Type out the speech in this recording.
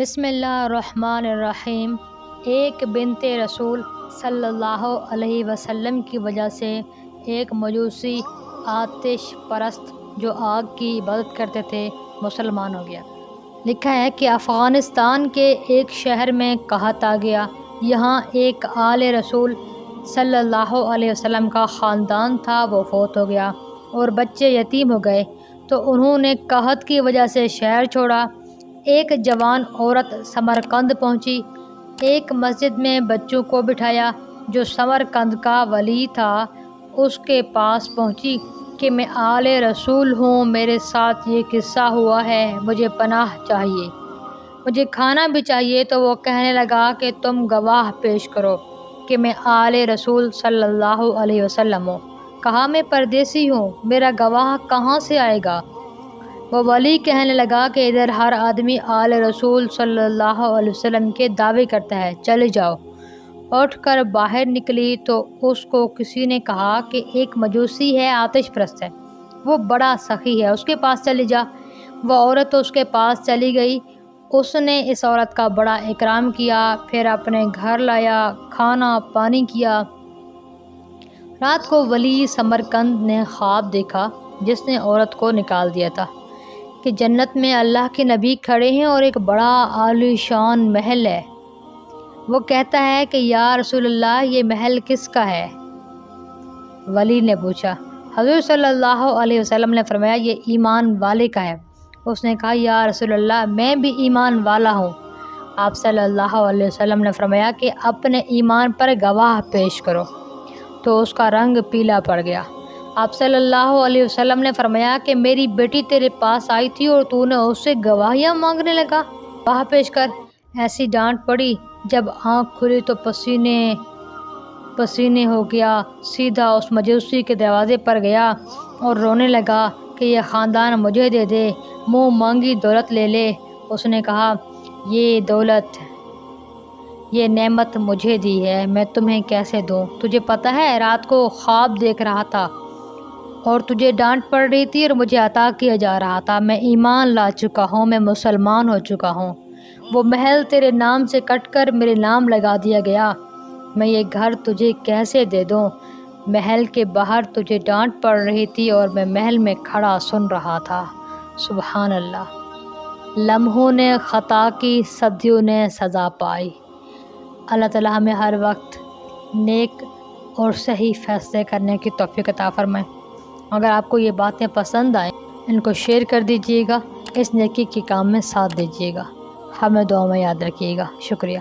بسم اللہ الرحمن الرحیم۔ ایک بنت رسول صلی اللہ علیہ وسلم کی وجہ سے ایک مجوسی آتش پرست جو آگ کی عبادت کرتے تھے مسلمان ہو گیا۔ لکھا ہے کہ افغانستان کے ایک شہر میں کہت آ گیا، یہاں ایک آل رسول صلی اللہ علیہ وسلم کا خاندان تھا، وہ فوت ہو گیا اور بچے یتیم ہو گئے، تو انہوں نے قحط کی وجہ سے شہر چھوڑا۔ ایک جوان عورت سمرقند پہنچی، ایک مسجد میں بچوں کو بٹھایا جو سمرقند کا ولی تھا، اس کے پاس پہنچی کہ میں آل رسول ہوں، میرے ساتھ یہ قصہ ہوا ہے، مجھے پناہ چاہیے، مجھے کھانا بھی چاہیے۔ تو وہ کہنے لگا کہ تم گواہ پیش کرو کہ میں آل رسول صلی اللہ علیہ وسلم ہوں۔ کہا میں پردیسی ہوں، میرا گواہ کہاں سے آئے گا؟ وہ ولی کہنے لگا کہ ادھر ہر آدمی آل رسول صلی اللہ علیہ وسلم کے دعوے کرتا ہے، چلے جاؤ۔ اٹھ کر باہر نکلی تو اس کو کسی نے کہا کہ ایک مجوسی ہے، آتش پرست ہے، وہ بڑا سخی ہے، اس کے پاس چلی جا۔ وہ عورت اس کے پاس چلی گئی، اس نے اس عورت کا بڑا اکرام کیا، پھر اپنے گھر لایا، کھانا پانی کیا۔ رات کو ولی سمرقند نے خواب دیکھا جس نے عورت کو نکال دیا تھا کہ جنت میں اللہ کے نبی کھڑے ہیں اور ایک بڑا عالیشان محل ہے۔ وہ کہتا ہے کہ یا رسول اللہ، یہ محل کس کا ہے؟ ولی نے پوچھا۔ حضور صلی اللہ علیہ وسلم نے فرمایا یہ ایمان والے کا ہے۔ اس نے کہا یا رسول اللہ، میں بھی ایمان والا ہوں۔ آپ صلی اللہ علیہ وسلم نے فرمایا کہ اپنے ایمان پر گواہ پیش کرو، تو اس کا رنگ پیلا پڑ گیا۔ آپ صلی اللہ علیہ وسلم نے فرمایا کہ میری بیٹی تیرے پاس آئی تھی اور تو نے اس سے گواہیاں مانگنے لگا، گواہ پیش کر۔ ایسی ڈانٹ پڑی، جب آنکھ کھلی تو پسینے ہو گیا، سیدھا اس مجوسی کے دروازے پر گیا اور رونے لگا کہ یہ خاندان مجھے دے دے، منہ مانگی دولت لے لے۔ اس نے کہا یہ دولت، یہ نعمت مجھے دی ہے، میں تمہیں کیسے دوں؟ تجھے پتہ ہے رات کو خواب دیکھ رہا تھا اور تجھے ڈانٹ پڑ رہی تھی اور مجھے عطا کیا جا رہا تھا، میں ایمان لا چکا ہوں، میں مسلمان ہو چکا ہوں۔ وہ محل تیرے نام سے کٹ کر میرے نام لگا دیا گیا، میں یہ گھر تجھے کیسے دے دوں؟ محل کے باہر تجھے ڈانٹ پڑ رہی تھی اور میں محل میں کھڑا سن رہا تھا۔ سبحان اللہ۔ لمحوں نے خطا کی، صدیوں نے سزا پائی۔ اللہ تعالی ہمیں ہر وقت نیک اور صحیح فیصلے کرنے کی توفیق عطا فرمائے۔ اگر آپ کو یہ باتیں پسند آئیں، ان کو شیئر کر دیجیے گا، اس نیکی کے کام میں ساتھ دیجیے گا، ہمیں دعا میں یاد رکھیے گا۔ شکریہ۔